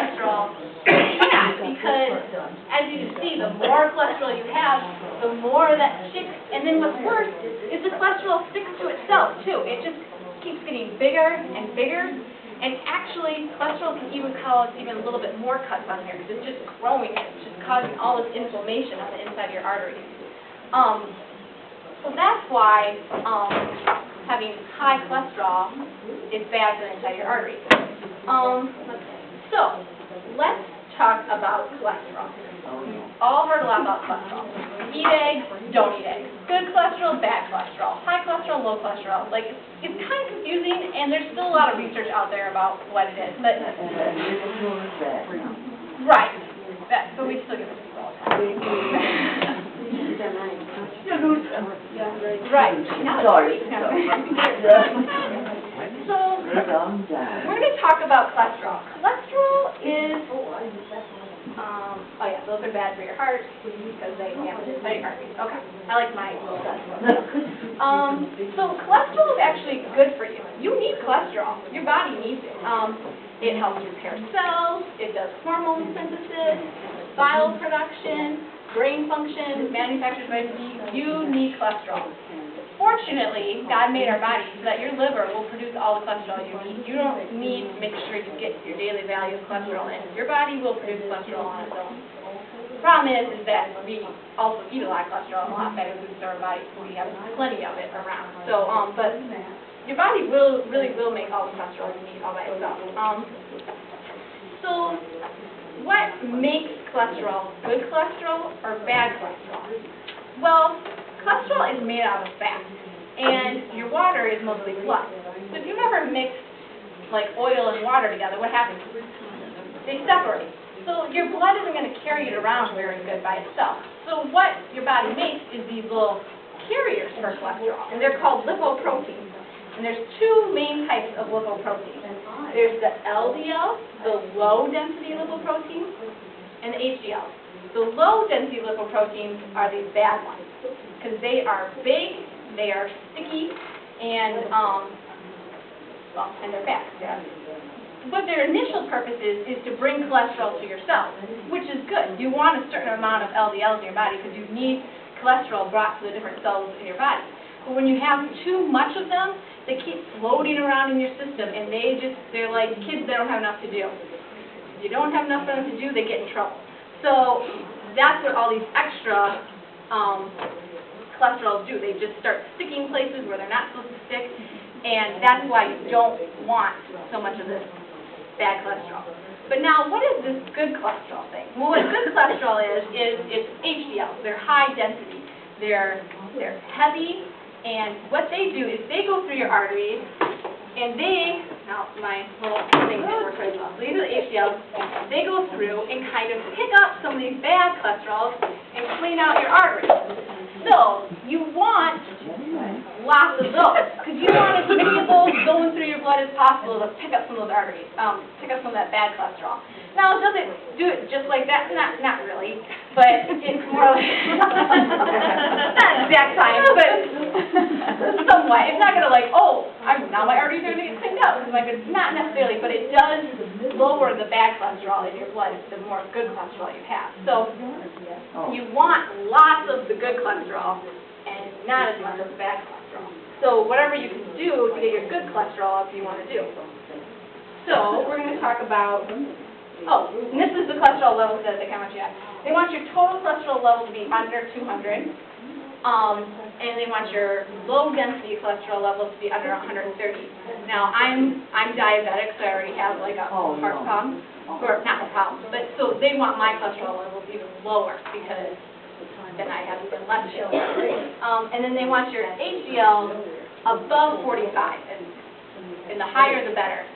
cholesterol is bad because, as you can see, the more cholesterol you have, the more that sticks. And then what's worse is the cholesterol sticks to itself, too. It just keeps getting bigger and bigger. And actually, cholesterol can even cause even a little bit more cuts on here because it's just growing. It's just causing all this inflammation on the inside of your arteries. So that's why having high cholesterol is bad for the inside of your arteries. So let's talk about cholesterol. We've all heard a lot about cholesterol. Eat eggs, don't eat eggs. Good cholesterol, bad cholesterol. High cholesterol, low cholesterol. Like, it's kind of confusing, and there's still a lot of research out there about what it is. But right. But we still give it to people all the time. Right. Sorry. So, we're going to talk about cholesterol. Cholesterol is, oh yeah, those are bad for your heart because they damage your arteries. Okay, I like my cholesterol. So cholesterol is actually good for you. You need cholesterol. Your body needs it. It helps repair cells. It does hormone synthesis, bile production, brain function, manufactures vitamin D. You need cholesterol. Fortunately, God made our bodies so that your liver will produce all the cholesterol you need. You don't need to make sure you get your daily value of cholesterol in. Your body will produce cholesterol on its own. The problem is that we also eat a lot of cholesterol, a lot of fatty foods in our body, so we have plenty of it around. So, but your body really will make all the cholesterol you need all by itself. So, what makes cholesterol good cholesterol or bad cholesterol? Well, cholesterol is made out of fat, and your water is mostly blood. So if you've ever mixed like oil and water together, what happens? They separate. So your blood isn't going to carry it around very good by itself. So what your body makes is these little carriers for cholesterol, and they're called lipoproteins. And there's two main types of lipoproteins. There's the LDL, the low-density lipoproteins, and the HDL. The low-density lipoproteins are the bad ones because they are big, they are sticky, and they're fat. But their initial purpose is to bring cholesterol to your cells, which is good. You want a certain amount of LDLs in your body because you need cholesterol brought to the different cells in your body. But when you have too much of them, they keep floating around in your system, and they're like kids that don't have enough to do. If you don't have enough for them to do, they get in trouble. So that's what all these extra cholesterols do. They just start sticking places where they're not supposed to stick, and that's why you don't want so much of this bad cholesterol. But now, what is this good cholesterol thing? Well, what good cholesterol is it's HDL. They're high density. They're heavy, and what they do is they go through your arteries, and now my little thing didn't work very well. So these are the HDLs. They go through and kind of pick up some of these bad cholesterols and clean out your arteries. So you want lots of those because you want as many of those going through your blood as possible to pick up some of those arteries, pick up some of that bad cholesterol. Now, does it do it just like that? Not really, but it's more like not exact science, but somewhat. It's not going to like, oh, now my arteries are going to get cleaned out. Like, it's not necessarily, but it does lower the bad cholesterol in your blood the more good cholesterol you have. So you want lots of the good cholesterol and not as much of the bad cholesterol. So whatever you can do to get your good cholesterol up, you want to do. So we're going to talk about, and this is the cholesterol levels that they kind of want you at. They want your total cholesterol level to be under 200. And they want your low-density cholesterol levels to be under 130. Now, I'm diabetic, so I already have like a heart problem, or not a problem, but so they want my cholesterol levels even lower because then I have even less sugar. And then they want your HDL above 45, and the higher the better.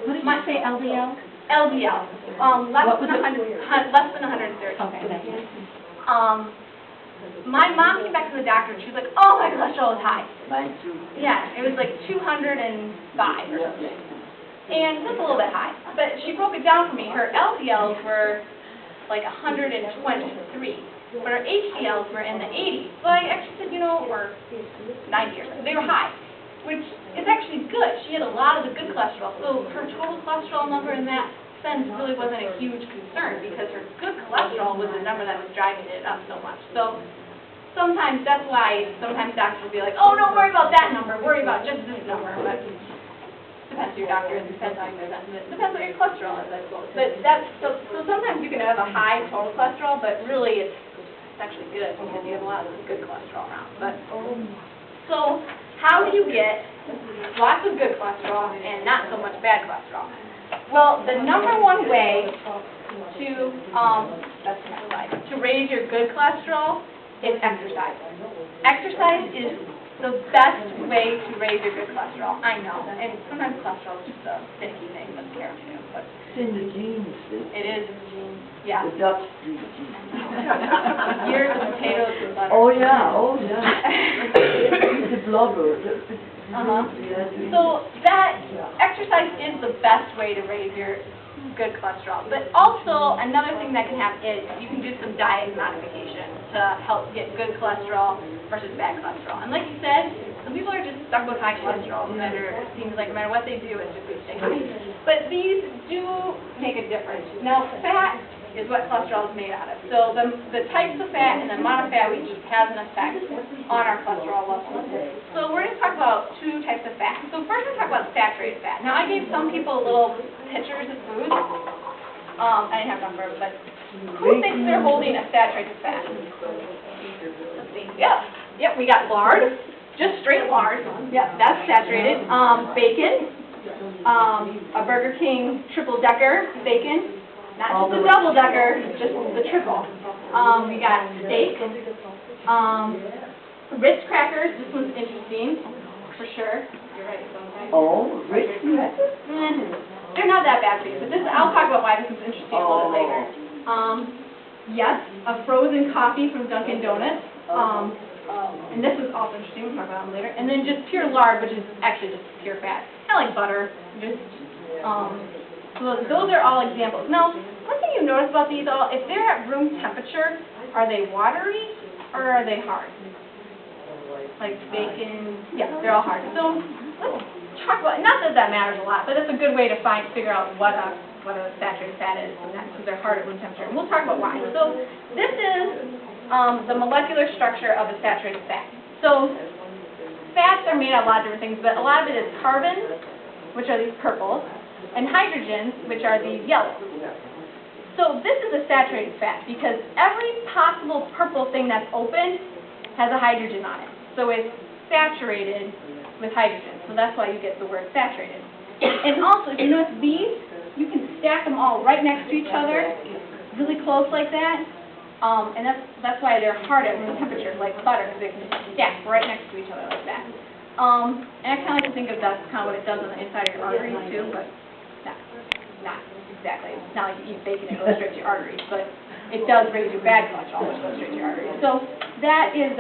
What did you say, LDL? LDL, less than 130. Okay, thank you. My mom came back to the doctor and she was like, oh, my cholesterol is high. Mine too. Yeah, it was like 205 or something. And that's a little bit high. But she broke it down for me. Her LDLs were like 123. But her HDLs were in the 80s. So I actually said, or 90 or something. They were high, which is actually good. She had a lot of the good cholesterol. So her total cholesterol number in that then really wasn't a huge concern because her good cholesterol was the number that was driving it up so much. So sometimes that's why sometimes doctors will be like, oh, don't worry about that number, worry about just this number. But depends who your doctor is, depends how you present it, depends what your cholesterol is, I suppose. But that's so sometimes you can have a high total cholesterol, but really it's actually good because you have a lot of good cholesterol around. But so how do you get lots of good cholesterol and not so much bad cholesterol? Well, the number one way to that's my slide, to raise your good cholesterol is exercise. Exercise is the best way to raise your good cholesterol. I know, and sometimes cholesterol is just a finicky thing with care too, but It's in the genes. it is in the genes. Yeah. The Dutch genes. Years of potatoes and butter. Oh, yeah, oh, yeah. The blubber. So that exercise is the best way to raise your good cholesterol. But also another thing that can happen is you can do some diet modification to help get good cholesterol versus bad cholesterol. And like you said, some people are just stuck with high cholesterol. It seems like no matter what they do, it's just going to stay high. But these do make a difference. Now, fat is what cholesterol is made out of. So the types of fat and the amount of fat we eat has an effect on our cholesterol level. So we're going to talk about two types of fat. So first we're going to talk about saturated fat. Now I gave some people little pictures of foods. I didn't have enough for them, but who thinks they're holding a saturated fat? Let's see. Yep, we got lard. Just straight lard. Yep, that's saturated. Bacon. A Burger King triple-decker bacon. Not just a double-decker, just the triple. We got steak, Ritz crackers. This one's interesting, for sure. You're right, sometimes. Oh, Ritz crackers? They're not that bad for you, but I'll talk about why this is interesting a little bit later. Yes, a frozen coffee from Dunkin' Donuts. And this is also interesting. We'll talk about them later. And then just pure lard, which is actually just pure fat, kind of like butter. So those are all examples. Now, one thing you notice about these all, if they're at room temperature, are they watery or are they hard? Like bacon, yeah, they're all hard. So let's talk about, not that that matters a lot, but it's a good way to figure out what a saturated fat is sometimes because they're hard at room temperature. And we'll talk about why. So this is the molecular structure of a saturated fat. So fats are made out of a lot of different things, but a lot of it is carbon, which are these purples, and hydrogens, which are these yellows. So this is a saturated fat because every possible purple thing that's open has a hydrogen on it. So it's saturated with hydrogen. So that's why you get the word saturated. And also, if you notice these, you can stack them all right next to each other, really close like that. And that's why they're hard at room temperature, like butter, because they can stack right next to each other like that. And I kind of like to think of that's kind of what it does on the inside of your arteries too, but not exactly. It's not like you eat bacon and it goes straight to your arteries, but it does raise your bad cholesterol, which goes straight to your arteries. So that is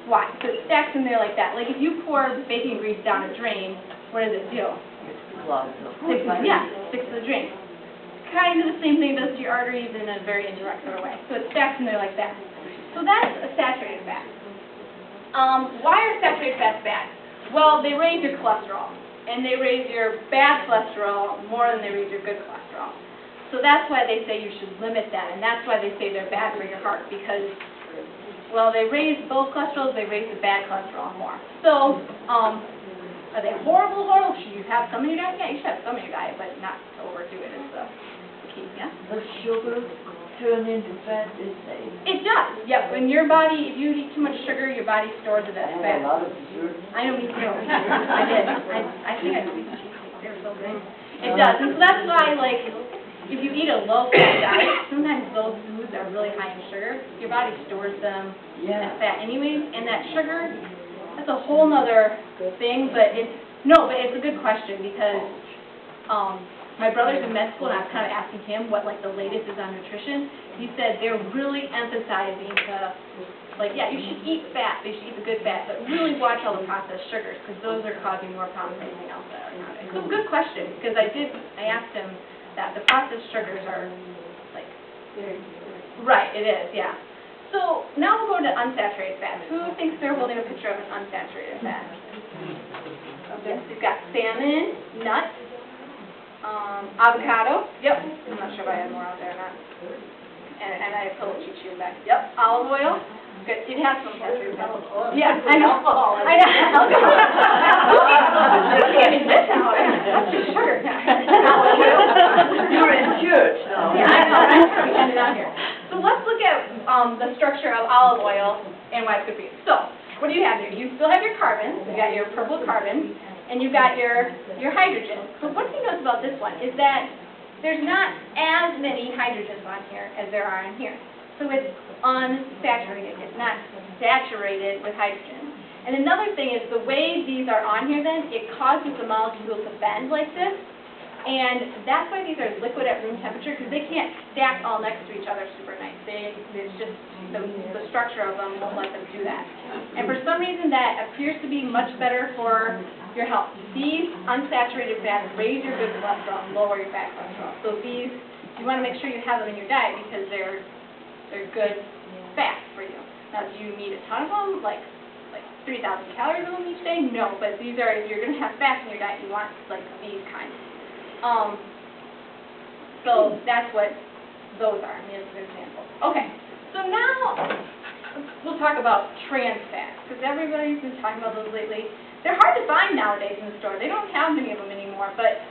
why. So it stacks in there like that. Like if you pour bacon grease down a drain, what does it do? Sticks to the drain. Kind of the same thing it does to your arteries in a very indirect sort of way. So it stacks in there like that. So that's a saturated fat. Why are saturated fats bad? Well, they raise your cholesterol, and they raise your bad cholesterol more than they raise your good cholesterol. So that's why they say you should limit that, and that's why they say they're bad for your heart, because, well, they raise both cholesterols, they raise the bad cholesterol more. So, are they horrible? Should you have some in your diet? Yeah, you should have some in your diet, but not to overdo it is the key, yeah? Does sugar turn into fat, they say? It does, yep. When your body, if you eat too much sugar, your body stores it as I fat. had a lot of dessert. I know, me too. I did. I think I did cheesecake. They were so good. It does, and so that's why, like, if you eat a low-fat diet, sometimes those foods are really high in sugar. Your body stores them as fat anyways, and that sugar, that's a whole nother thing, but it's a good question because my brother's in med school, and I was kind of asking him what, like, the latest is on nutrition. He said they're really emphasizing to, like, yeah, you should eat fat, you should eat the good fat, but really watch all the processed sugars, because those are causing more problems than anything else that are nowadays. So good question, because I asked him that the processed sugars are, like, right, it is, yeah. So now we'll go to unsaturated fats. Who thinks they're holding a picture of an unsaturated fat? Okay, so you've got salmon, nuts, Avocado, yep, I'm not sure if I had more out there or not. And I have a little cheat sheet back, yep, olive oil, good, it has some saturated fat. Yeah, I know. I know. You can't even miss out, sugar. You're in church now. Yeah, I know, that's where we ended out here. So let's look at the structure of olive oil and why it's good for you. So, what do you have here? You still have your carbons, you got your purple carbon, and you've got your hydrogen. So one thing notice about this one is that there's not as many hydrogens on here as there are in here. So it's unsaturated. It's not saturated with hydrogen. And another thing is the way these are on here then, it causes the molecules to bend like this. And that's why these are liquid at room temperature, because they can't stack all next to each other super nice. It's just the structure of them won't let them do that. And for some reason that appears to be much better for your health. These unsaturated fats raise your good cholesterol and lower your bad cholesterol. So these, you want to make sure you have them in your diet because they're good fats for you. Now, do you need a ton of them, like 3,000 calories of them each day? No, but these are, if you're going to have fats in your diet, you want like these kinds. So that's what those are. I mean, it's a good example. Okay, so now we'll talk about trans fats, because everybody's been talking about those lately. They're hard to find nowadays in the store. They don't have many of them anymore, but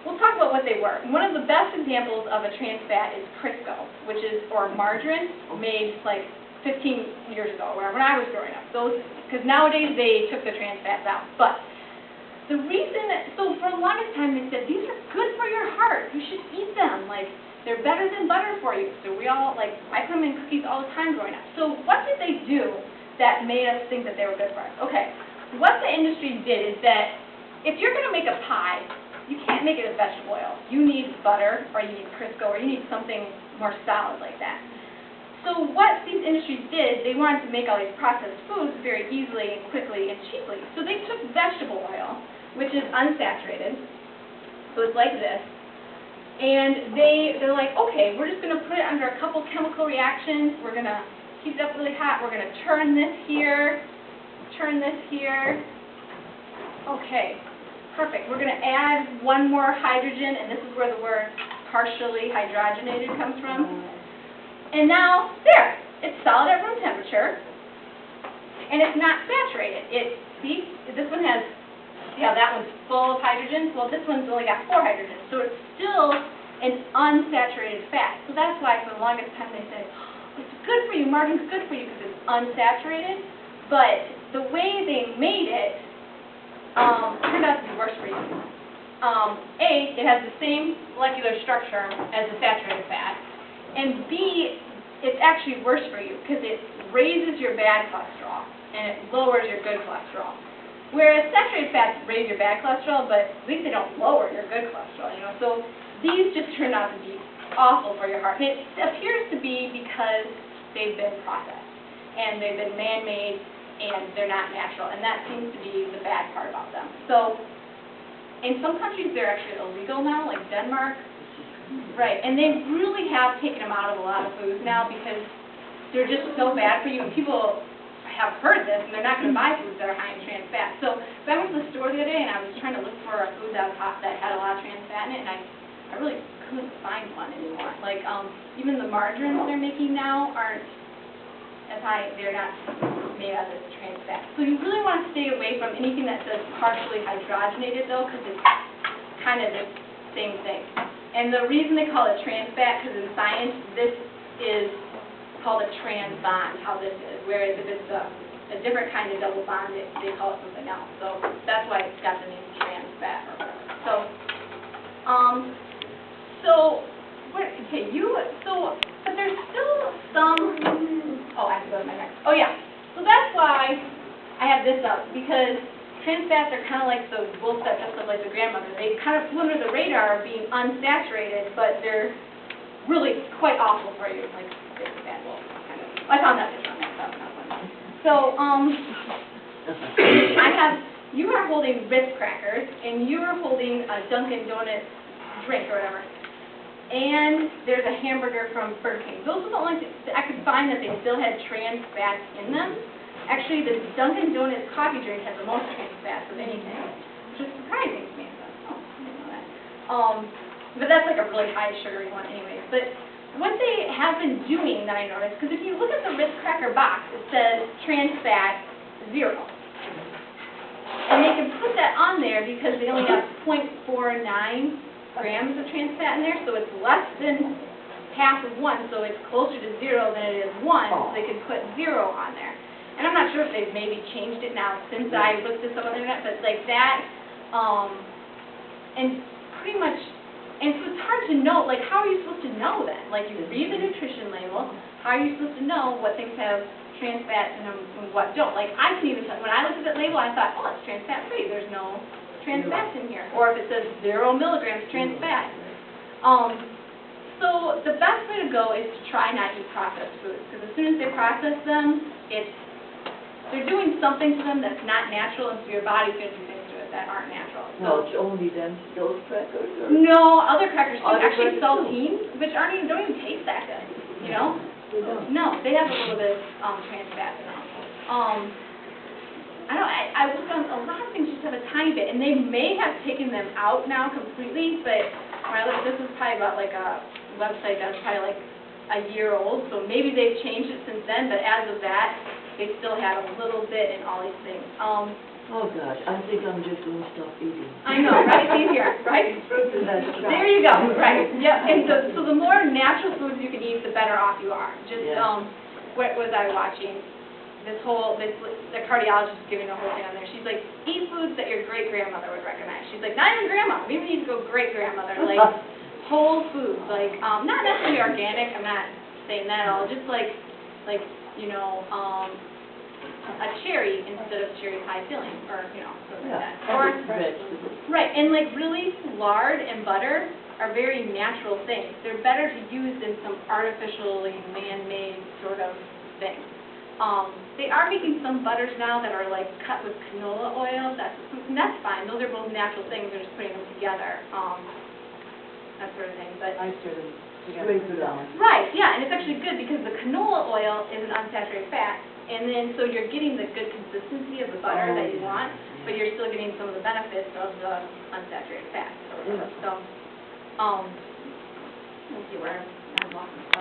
we'll talk about what they were. One of the best examples of a trans fat is Crisco, which is, or margarine, made like 15 years ago, when I was growing up. Those, because nowadays they took the trans fats out. But the reason, so for the longest time they said, these are good for your heart. You should eat them. Like, they're better than butter for you. So we all, like, I put them in cookies all the time growing up. So what did they do that made us think that they were good for us? Okay, what the industry did is that if you're going to make a pie, you can't make it with vegetable oil. You need butter, or you need Crisco, or you need something more solid like that. So what these industries did, they wanted to make all these processed foods very easily and quickly and cheaply. So they took vegetable oil, which is unsaturated, so it's like this, and they're like, okay, we're just going to put it under a couple chemical reactions, we're going to heat it up really hot, we're going to turn this here, okay, perfect, we're going to add one more hydrogen, and this is where the word partially hydrogenated comes from, and now, there, it's solid at room temperature, and it's not saturated. See, this one has, yeah, that one's full of hydrogens. Well, this one's only got 4 hydrogens, so it's still an unsaturated fat. So that's why for the longest time they said, oh, it's good for you, margarine's good for you because it's unsaturated, but the way they made it turned out to be worse for you. A, it has the same molecular structure as the saturated fat, and B, it's actually worse for you because it raises your bad cholesterol and it lowers your good cholesterol. Whereas saturated fats raise your bad cholesterol, but at least they don't lower your good cholesterol, you know. So these just turn out to be awful for your heart. And it appears to be because they've been processed and they've been man-made and they're not natural. And that seems to be the bad part about them. So in some countries they're actually illegal now, like Denmark. Right, and they really have taken them out of a lot of foods now because they're just so bad for you. And people have heard this, and they're not going to buy foods that are high in trans fat. So I went to the store the other day, and I was trying to look for a food that was hot that had a lot of trans fat in it, and I really couldn't find one anymore. Like, even the margarines they're making now aren't as high. They're not made out of this trans fat. So you really want to stay away from anything that says partially hydrogenated, though, because it's kind of the same thing. And the reason they call it trans fat, because in science, this is called a trans bond, how this is, whereas if it's a different kind of double bond, they call it something else. So that's why it's got the name trans fat. But there's still some, oh, I have to go to my next, oh yeah. So that's why I have this up, because trans fats are kind of like the wolf that dressed up like the grandmother. They kind of flew under the radar of being unsaturated, but they're really quite awful for you, like big bad wolf, kind of. I found that picture on that stuff, not funny. So, you are holding Ritz crackers, and you are holding a Dunkin' Donuts drink or whatever. And there's a hamburger from Burger King. Those are the only things I could find that they still had trans fats in them. Actually, the Dunkin' Donuts coffee drink has the most trans fats of anything, which is surprising to me. Oh, I didn't know that. But that's like a really high sugary one anyways. But what they have been doing that I noticed, because if you look at the Ritz cracker box, it says trans fat 0. And they can put that on there because they only have 0.49 grams of trans fat in there, so it's less than half of 1, so it's closer to 0 than it is 1, so they can put 0 on there. And I'm not sure if they've maybe changed it now since I looked this up on the internet, but like that, and pretty much, and so it's hard to know, like how are you supposed to know then? Like you read the nutrition label, how are you supposed to know what things have trans fat in them and what don't? Like I can even tell, when I looked at that label, I thought, oh, it's trans fat free, there's no trans fats in here. Or if it says 0 milligrams trans fat. So the best way to go is to try not to eat processed foods, because as soon as they process them, they're doing something to them that's not natural, and so your body's going to do things to it that aren't natural. No, it's only them, those crackers, or? No, other crackers too. Other Actually, crackers too. saltines, which don't even taste that good, you know? They don't. No, they have a little bit of trans fat in them. I looked on a lot of things just have a tiny bit, and they may have taken them out now completely, but when I looked, this is probably about like a website that's probably like a year old, so maybe they've changed it since then, but as of that, they still have a little bit in all these things. Oh, gosh, I think I'm just going to stop eating. I know, right? It's easier, right? Fruit and vegetables. There you go, right, yep, and so the more natural foods you can eat, the better off you are. Just, Yeah. what was I watching? The cardiologist was giving a whole thing on there. She's like, eat foods that your great-grandmother would recognize. She's like, not even grandma, we need to go great-grandmother, like whole foods, like, not necessarily organic, I'm not saying that at all, just like, you know, a cherry instead of cherry pie filling, or, you know, something like that. Or, vegetables. right, and like really lard and butter are very natural things. They're better to use than some artificially man-made sort of thing. They are making some butters now that are like cut with canola oil. That's fine. Those are both natural things. They're just putting them together, that sort of thing. But I stir them together. Scrape it on. right, yeah, and it's actually good because the canola oil is an unsaturated fat, and then so you're getting the good consistency of the butter that you want, but you're still getting some of the benefits of the unsaturated fat. Yeah. So, let's see where I'm lost.